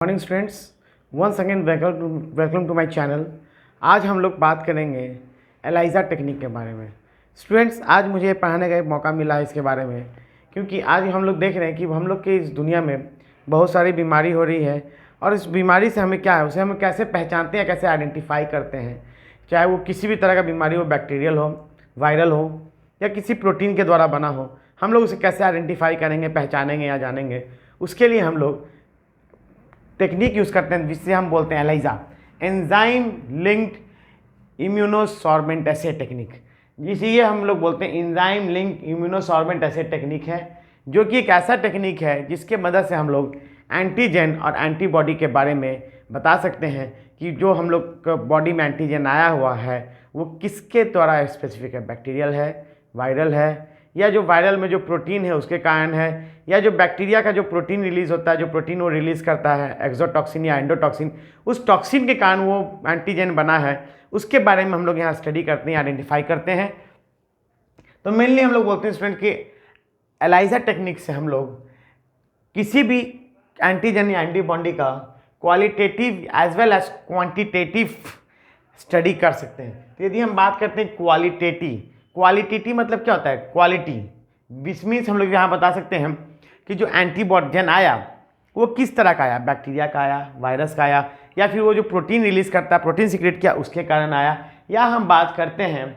Morning students, once again welcome to my channel. आज हम लोग बात करेंगे एलाइजा टेक्निक के बारे में। स्टूडेंट्स, आज मुझे पढ़ाने का एक मौका मिला है इसके बारे में, क्योंकि आज हम लोग देख रहे हैं कि हम लोग की इस दुनिया में बहुत सारी बीमारी हो रही है, और इस बीमारी से हमें क्या है, उसे हम कैसे पहचानते हैं, कैसे आइडेंटिफाई करते हैं। चाहे वो किसी भी तरह का बीमारी हो, बैक्टीरियल हो, वायरल हो, या किसी प्रोटीन के द्वारा बना हो, हम लोग उसे कैसे आइडेंटिफाई करेंगे, पहचानेंगे या जानेंगे। उसके लिए हम लोग टेक्निक यूज़ करते हैं जिससे हम बोलते हैं एलाइजा, एंजाइम लिंक्ड इम्यूनोसॉर्बेंट एसे टेक्निक। जिसे हम लोग बोलते हैं एंजाइम लिंक्ड इम्यूनोसॉर्बेंट एसे टेक्निक है, जो कि एक ऐसा टेक्निक है जिसके मदद से हम लोग एंटीजन और एंटीबॉडी के बारे में बता सकते हैं कि जो हम लोग बॉडी में एंटीजन आया हुआ है वो किसके द्वारा स्पेसिफिक है, बैक्टीरियल है, वायरल है, या जो वायरल में जो प्रोटीन है उसके कारण है, या जो बैक्टीरिया का जो प्रोटीन रिलीज़ होता है, जो प्रोटीन वो रिलीज़ करता है एक्सोटॉक्सिन या एंडोटॉक्सिन, उस टॉक्सिन के कारण वो एंटीजन बना है, उसके बारे में हम लोग यहाँ स्टडी करते हैं, आइडेंटिफाई करते हैं। तो मेनली हम लोग बोलते हैं स्टूडेंट कि एलाइजा टेक्निक से हम लोग किसी भी एंटीजन या एंटीबॉडी का qualitative as well as quantitative study कर सकते हैं। तो यदि हम बात करते हैं क्वालिटेटिव मतलब क्या होता है, क्वालिटी, विच मीन्स हम लोग यहाँ बता सकते हैं कि जो एंटीबॉडीजन आया वो किस तरह का आया, बैक्टीरिया का आया, वायरस का आया, या फिर वो जो प्रोटीन रिलीज़ करता है, प्रोटीन सिक्रेट किया उसके कारण आया, या हम बात करते हैं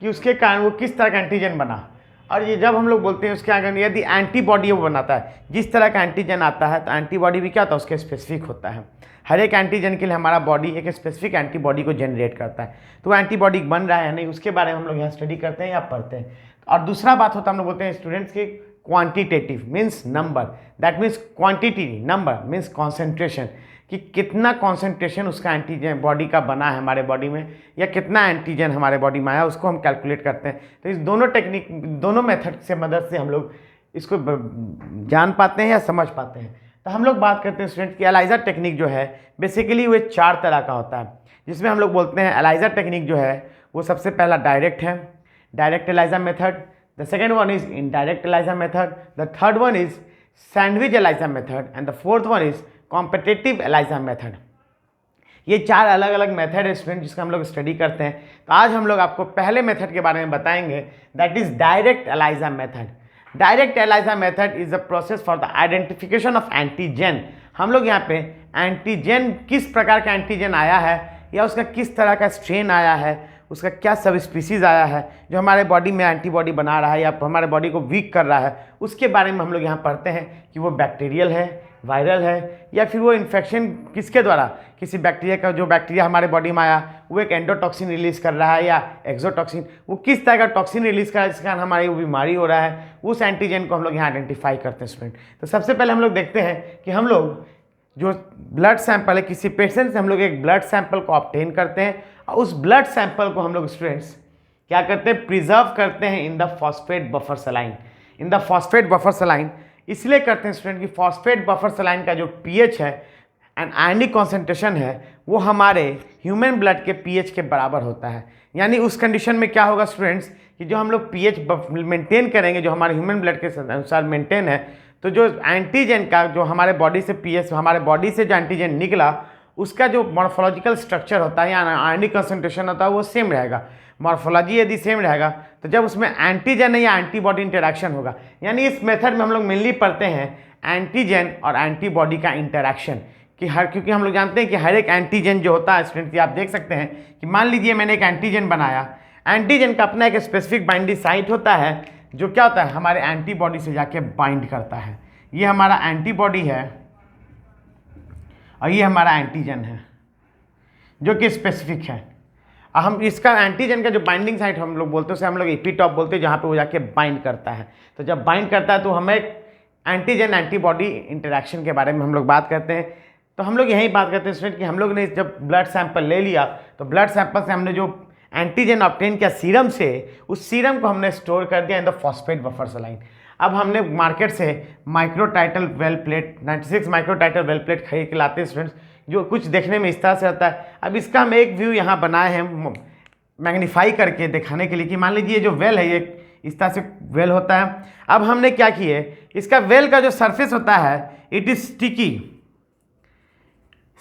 कि उसके कारण वो किस तरह का एंटीजन बना। और ये जब हम लोग बोलते हैं उसके आगे यदि एंटीबॉडी वो बनाता है, जिस तरह का एंटीजन आता है तो एंटीबॉडी भी क्या होता है, उसके स्पेसिफिक होता है। हर एक एंटीजन के लिए हमारा बॉडी एक स्पेसिफिक एंटीबॉडी को जनरेट करता है, तो वो एंटीबॉडी बन रहा है या नहीं उसके बारे में हम लोग यहाँ स्टडी करते हैं या पढ़ते हैं। और दूसरा बात होता है, हम लोग बोलते हैं स्टूडेंट्स के quantitative means number, that means quantity, number means concentration, कि कितना कॉन्सेंट्रेशन उसका एंटीजन बॉडी का बना है हमारे बॉडी में, या कितना एंटीजन हमारे बॉडी में आया, उसको हम कैलकुलेट करते हैं। तो इस दोनों टेक्निक, दोनों मेथड से मदद से हम लोग इसको जान पाते हैं या समझ पाते हैं। तो हम लोग बात करते हैं स्टूडेंट कि एलाइजा टेक्निक जो है बेसिकली वो 4 तरह का होता है, जिसमें हम लोग बोलते हैं एलाइजा टेक्निक जो है वो सबसे पहला डायरेक्ट है, direct ELISA method. The second one is indirect ELISA method, the third one is sandwich ELISA method, and the fourth one is competitive ELISA method. ये 4 अलग अलग मेथड है स्टूडेंट जिसका हम लोग स्टडी करते हैं। तो आज हम लोग आपको पहले मेथड के बारे में बताएंगे, that is direct ELISA method. Direct ELISA method is a process for the identification of antigen. हम लोग यहाँ पे एंटीजन, किस प्रकार का एंटीजन आया है या उसका किस तरह का स्ट्रेन आया है, उसका क्या सब स्पीसीज आया है जो हमारे बॉडी में एंटीबॉडी बना रहा है या हमारे बॉडी को वीक कर रहा है, उसके बारे में हम लोग यहाँ पढ़ते हैं कि वो बैक्टीरियल है, वायरल है, या फिर वो इन्फेक्शन किसके द्वारा, किसी बैक्टीरिया का, जो बैक्टीरिया हमारे बॉडी में आया वो एक एंडोटॉक्सिन रिलीज़ कर रहा है या एक्सोटॉक्सिन, वो किस तरह का टॉक्सिन रिलीज़ कर रहा है जिसके कारण हमारी वो बीमारी हो रहा है, उस एंटीजन को हम लोग यहाँ आइडेंटिफाई करते हैं स्टूडेंट। तो सबसे पहले हम लोग देखते हैं कि हम लोग जो ब्लड सैंपल है, किसी पेशेंट से हम लोग एक ब्लड सैंपल को ऑब्टेन करते हैं, और उस ब्लड सैंपल को हम लोग स्टूडेंट्स क्या करते हैं, प्रिजर्व करते हैं in the phosphate buffer saline. In the phosphate buffer saline इसलिए करते हैं स्टूडेंट कि फॉस्फेट बफर सलाइन का जो पीएच है एंड आयनिक कॉन्सेंट्रेशन है वो हमारे ह्यूमन ब्लड के पीएच के बराबर होता है। यानी उस कंडीशन में क्या होगा स्टूडेंट्स कि जो हम लोग पीएच मेंटेन करेंगे, जो हमारे ह्यूमन ब्लड के अनुसार मेंटेन है, तो जो एंटीजन का जो हमारे बॉडी से पीएच, हमारे बॉडी से जो एंटीजन निकला उसका जो मॉर्फोलॉजिकल स्ट्रक्चर होता है या आयनिक कंसंट्रेशन होता है वो सेम रहेगा। मॉर्फोलॉजी यदि सेम रहेगा तो जब उसमें एंटीजन या एंटीबॉडी इंटरेक्शन होगा, यानी इस मेथड में हम लोग मेनली पढ़ते हैं एंटीजन और एंटीबॉडी का इंटरेक्शन, कि क्योंकि हम लोग जानते हैं कि हर एक एंटीजन जो होता है स्टूडेंट, आप देख सकते हैं कि मान लीजिए मैंने एक एंटीजन बनाया, एंटीजन का अपना एक स्पेसिफिक बाइंडिंग साइट होता है जो क्या होता है, हमारे एंटीबॉडी से जाके बाइंड करता है। ये हमारा एंटीबॉडी है और ये हमारा एंटीजन है जो कि स्पेसिफिक है। हम इसका एंटीजन का जो बाइंडिंग साइट हम लोग बोलते हैं उसे हम लोग एपीटॉप बोलते हैं, जहाँ पे वो जाके बाइंड करता है। तो जब बाइंड करता है तो हमें एंटीजन एंटीबॉडी इंटरेक्शन के बारे में हम लोग बात करते हैं। तो हम लोग यही बात करते हैं स्टूडेंट कि हम लोग ने जब ब्लड सैंपल ले लिया तो ब्लड सैंपल से हमने जो एंटीजन ऑब्टेन किया सीरम से, उस सीरम को हमने स्टोर कर दिया in the phosphate buffer saline. अब हमने मार्केट से माइक्रोटाइटल वेल प्लेट 96 माइक्रोटाइटल वेल प्लेट खरीद के लाते हैं स्टूडेंट्स, जो कुछ देखने में इस तरह से रहता है। अब इसका हम एक व्यू यहाँ बनाए हैं मैग्नीफाई करके दिखाने के लिए कि मान लीजिए जो वेल है ये इस तरह से वेल होता है। अब हमने क्या किए, इसका वेल का जो सरफेस होता है इट इज स्टिकी,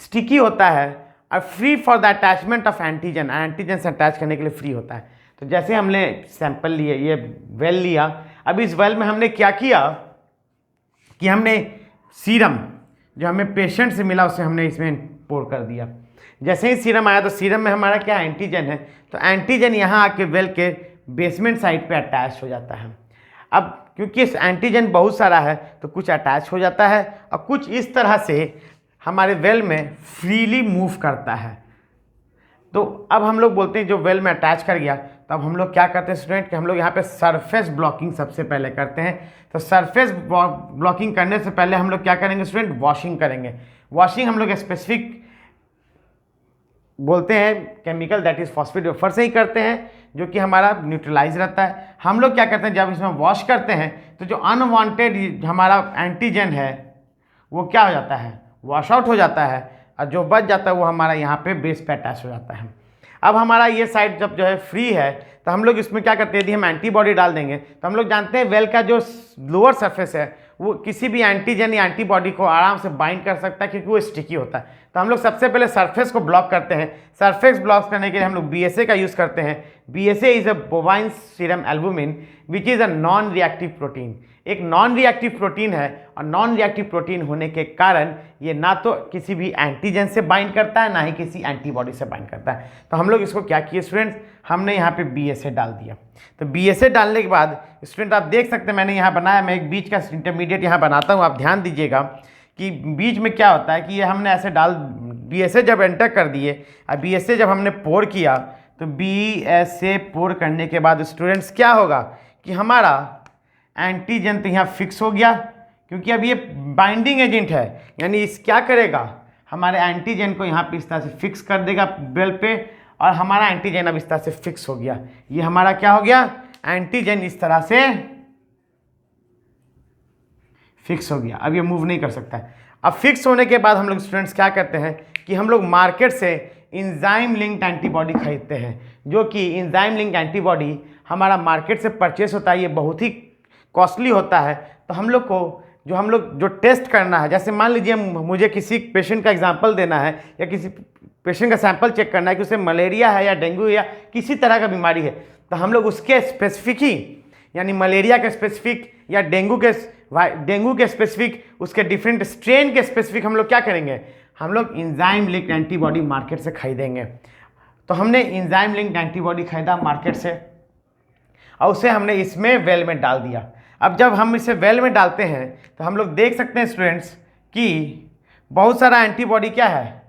स्टिकी होता है और free for the attachment of antigen, antigen से अटैच करने के लिए फ्री होता है। तो जैसे हमने सैंपल लिए, ये वेल लिया, अब इस वेल में हमने क्या किया कि हमने सीरम जो हमें पेशेंट से मिला उसे हमने इसमें पोर कर दिया। जैसे ही सीरम आया तो सीरम में हमारा क्या एंटीजन है, तो एंटीजन यहाँ आके वेल के बेसमेंट साइड पे अटैच हो जाता है। अब क्योंकि इस एंटीजन बहुत सारा है तो कुछ अटैच हो जाता है और कुछ इस तरह से हमारे वेल में फ्रीली मूव करता है। तो अब हम लोग बोलते हैं जो वेल में अटैच कर गया, तब हम लोग क्या करते हैं स्टूडेंट कि हम लोग यहाँ पे सरफेस ब्लॉकिंग सबसे पहले करते हैं। तो सरफेस ब्लॉकिंग करने से पहले हम लोग क्या करेंगे स्टूडेंट, वॉशिंग करेंगे। वॉशिंग हम लोग स्पेसिफिक बोलते हैं chemical that is phosphate vapour से ही करते हैं, जो कि हमारा न्यूट्रलाइज रहता है। हम लोग क्या करते हैं जब इसमें वॉश करते हैं तो जो अनवांटेड हमारा एंटीजन है वो क्या हो जाता है, वॉश आउट हो जाता है, और जो बच जाता है वो हमारा यहाँ पे बेस पे अटैच हो जाता है। अब हमारा ये साइड जब जो है फ्री है तो हम लोग इसमें क्या करते हैं, यदि हम एंटीबॉडी डाल देंगे तो हम लोग जानते हैं वेल का जो लोअर सरफेस है वो किसी भी एंटीजन या एंटीबॉडी को आराम से बाइंड कर सकता है क्योंकि वो स्टिकी होता है। तो हम लोग सबसे पहले सरफेस को ब्लॉक करते हैं। सरफेस ब्लॉक करने के लिए हम लोग BSA का यूज़ करते हैं। BSA is a bovine serum albumin which is a non reactive protein. एक नॉन रिएक्टिव प्रोटीन है और नॉन रिएक्टिव प्रोटीन होने के कारण ये ना तो किसी भी एंटीजन से बाइंड करता है ना ही किसी एंटीबॉडी से बाइंड करता है। तो हम लोग इसको क्या किए स्टूडेंट्स, हमने यहाँ पे BSA डाल दिया। तो BSA डालने के बाद स्टूडेंट आप देख सकते हैं मैंने यहाँ बनाया, मैं एक बीच का इंटरमीडिएट यहाँ बनाता हूँ। आप ध्यान दीजिएगा कि बीच में क्या होता है कि ये हमने ऐसे BSA जब एंटर कर दिए और BSA जब हमने पोर किया तो BSA पोर करने के बाद स्टूडेंट्स क्या होगा कि हमारा एंटीजन तो यहाँ फिक्स हो गया, क्योंकि अब ये बाइंडिंग एजेंट है, यानी इस क्या करेगा हमारे एंटीजन को यहाँ पे इस तरह से फिक्स कर देगा वेल पे, और हमारा एंटीजन अब इस तरह से फिक्स हो गया। ये हमारा क्या हो गया, एंटीजन इस तरह से फिक्स हो गया, अब ये मूव नहीं कर सकता है। अब फिक्स होने के बाद हम लोग स्टूडेंट्स क्या करते हैं कि हम लोग मार्केट से इंजाइम लिंक्ड एंटीबॉडी खरीदते हैं, जो कि इंजाइम लिंक्ड एंटीबॉडी हमारा मार्केट से परचेस होता है। ये बहुत ही कॉस्टली होता है। तो हम लोग को जो टेस्ट करना है, जैसे मान लीजिए मुझे किसी पेशेंट का एग्जांपल देना है या किसी पेशेंट का सैंपल चेक करना है कि उसे मलेरिया है या डेंगू या किसी तरह का बीमारी है, तो हम लोग उसके स्पेसिफिक ही, यानी मलेरिया के स्पेसिफिक या डेंगू के स्पेसिफिक, उसके डिफरेंट स्ट्रेन के स्पेसिफिक हम लोग क्या करेंगे, हम लोग इंजाइम लिंक्ड एंटीबॉडी मार्केट से खरीदेंगे। तो हमने इंजाइम लिंक्ड एंटीबॉडी खरीदा मार्केट से और उसे हमने इसमें वेल में डाल दिया। अब जब हम इसे वेल में डालते हैं तो हम लोग देख सकते हैं स्टूडेंट्स कि बहुत सारा एंटीबॉडी क्या है,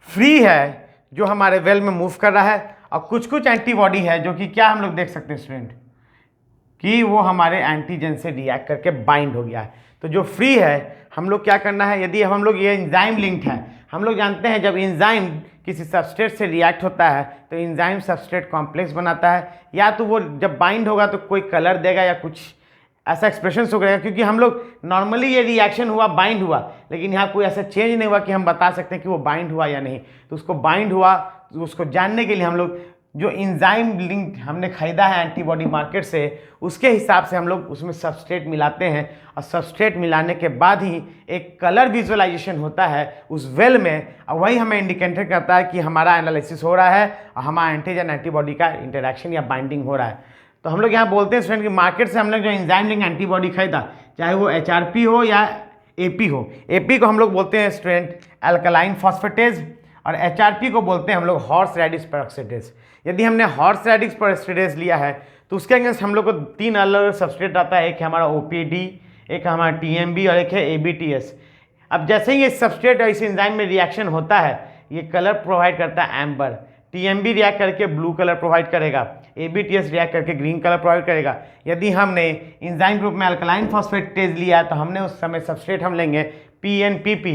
फ्री है, जो हमारे वेल में मूव कर रहा है, और कुछ कुछ एंटीबॉडी है जो कि क्या हम लोग देख सकते हैं स्टूडेंट कि वो हमारे एंटीजन से रिएक्ट करके बाइंड हो गया है। तो जो फ्री है हम लोग क्या करना है, यदि हम लोग ये इंजाइम लिंक्ड है, हम लोग जानते हैं जब इंजाइम किसी सबस्ट्रेट से रिएक्ट होता है तो इंजाइम सबस्ट्रेट कॉम्प्लेक्स बनाता है, या तो वो जब बाइंड होगा तो कोई कलर देगा या कुछ ऐसा एक्सप्रेशन हो गया, क्योंकि हम लोग नॉर्मली ये रिएक्शन हुआ बाइंड हुआ, लेकिन यहाँ कोई ऐसा चेंज नहीं हुआ कि हम बता सकते हैं कि वो बाइंड हुआ या नहीं। तो उसको बाइंड हुआ तो उसको जानने के लिए हम लोग जो इंजाइम लिंक हमने खरीदा है एंटीबॉडी मार्केट से, उसके हिसाब से हम लोग उसमें सबस्ट्रेट मिलाते हैं, और सबस्ट्रेट मिलाने के बाद ही एक कलर विजुअलाइजेशन होता है उस वेल में, और वही हमें इंडिकेटर करता है कि हमारा एनालिसिस हो रहा है और हमारा एंटीजन एंटीबॉडी का इंटरेक्शन या बाइंडिंग हो रहा है। तो हम लोग यहाँ बोलते हैं स्टूडेंट कि मार्केट से हम लोग जो इंजाइम लिंक एंटीबॉडी खरीदा, चाहे वो HRP हो या AP हो, AP को हम लोग बोलते हैं स्टूडेंट अल्कलाइन फॉस्फेटेज, और HRP को बोलते हैं हम लोग हॉर्स रेडिश पेरोक्साइडेज। यदि हमने हॉर्स रेडिश पेरोक्साइडेज लिया है तो उसके अगेंस्ट हम लोग को 3 अलग अलग सबस्ट्रेट आता है, एक है हमारा OPD, एक हमारा TMB और एक है ABTS। अब जैसे ही ये सबस्ट्रेट और इस एंजाइम में रिएक्शन होता है, ये कलर प्रोवाइड करता है एम्बर, TMB रिएक्ट करके ब्लू कलर प्रोवाइड करेगा, ABTS रिएक्ट करके ग्रीन कलर प्रोवाइड करेगा। यदि हमने एंजाइम ग्रुप में अल्कलाइन फॉस्फेटेज लिया है तो हमने उस समय सबस्ट्रेट हम लेंगे PNPP,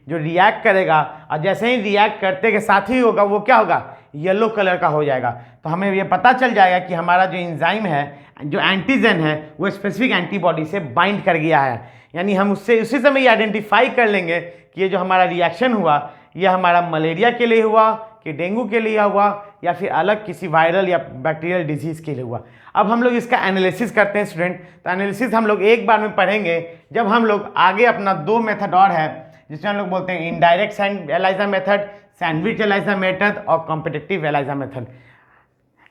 जो रिएक्ट करेगा, और जैसे ही रिएक्ट करते के साथ ही होगा वो क्या होगा, येलो कलर का हो जाएगा। तो हमें ये पता चल जाएगा कि हमारा जो एंजाइम है, जो एंटीजन है, वो स्पेसिफिक एंटीबॉडी से बाइंड कर गया है। यानी हम उससे उसी समय ये आइडेंटिफाई कर लेंगे कि ये जो हमारा रिएक्शन हुआ ये हमारा मलेरिया के लिए हुआ, कि डेंगू के लिए हुआ, या फिर अलग किसी वायरल या बैक्टीरियल डिजीज़ के लिए हुआ। अब हम लोग इसका एनालिसिस करते हैं स्टूडेंट। तो एनालिसिस हम लोग एक बार में पढ़ेंगे, जब हम लोग आगे अपना 2 मेथड और है जिसमें हम लोग बोलते हैं indirect ELISA method, sandwich ELISA method और कॉम्पिटिटिव एलाइजा मेथड।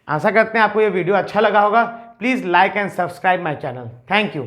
आशा करते हैं आपको ये वीडियो अच्छा लगा होगा। Please like and subscribe my channel. Thank you.